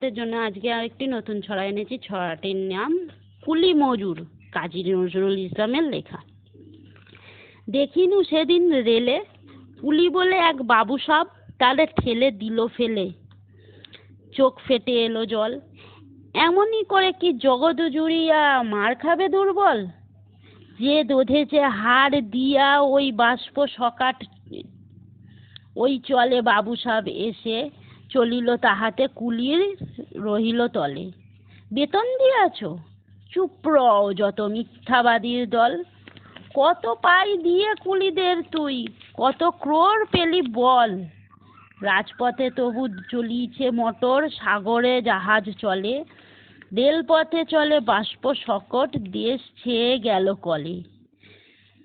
এর জন্য আজকে আরেকটি নতুন ছড়া এনেছি। ছড়াটির নাম কুলি মজুর, কাজী নজরুল ইসলামের লেখা। দেখিনু সেদিন রেলে কুলি বলে এক বাবু সাব, তারে ঠেলে দিল ফেলে, চোখ ফেটে এলো জল। এমনই করে কি জগৎ জুড়িয়া মার খাবে দুর্বল, যে দধেছে হাড় দিয়া ওই বাষ্প সকাট, ওই চলে বাবু সাব এসে চলিল তাহাতে কুলির রহিল তলে। বেতন দিয়াছ? চুপ রও যত মিথ্যাবাদীর দল। কত পাই দিয়ে কুলিদের তুই, কত ক্রোড় পেলি বল। রাজপথে তবু চলিছে মোটর, সাগরে জাহাজ চলে, রেলপথে চলে বাষ্প সকট, দেশ ছেয়ে গেল কলে।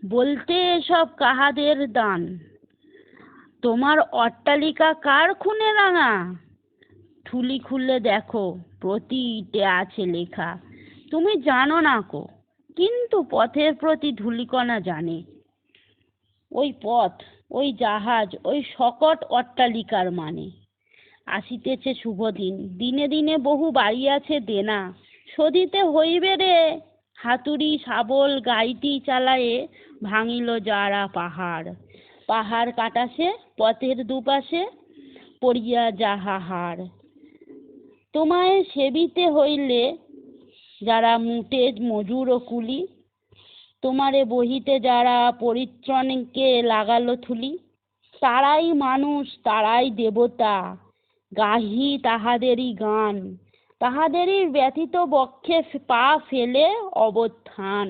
বলতে এসব কাহাদের দান? তোমার অট্টালিকা কার খুনে রাঙা? থুলি খুললে দেখো প্রতি ইটে আছে লেখা। তুমি জানো না কো, কিন্তু পথের প্রতি ধূলিকণা জানে। ওই পথ, ওই জাহাজ, ওই সকট অট্টালিকার মানে। আসিতেছে শুভ দিন, দিনে দিনে বহু বাড়িয়াছে দেনা, শোধিতে হইবে রে। হাতুড়ি শাবল গাইটি চালায়ে ভাঙিল যারা পাহাড়, পাহাড় কাটাছে পথের দুপাশে, পড়িয়া যাহা হাড়। তোমায় সেবিতে হইলে যারা মুটে মজুর ও কুলি, তোমারে বহিতে যারা পরিত্রাণকে লাগালো থুলি, তারাই মানুষ, তারাই দেবতা, গাহি তাহাদেরই গান, তাহাদেরই ব্যথিত বক্ষে পা ফেলে অবস্থান।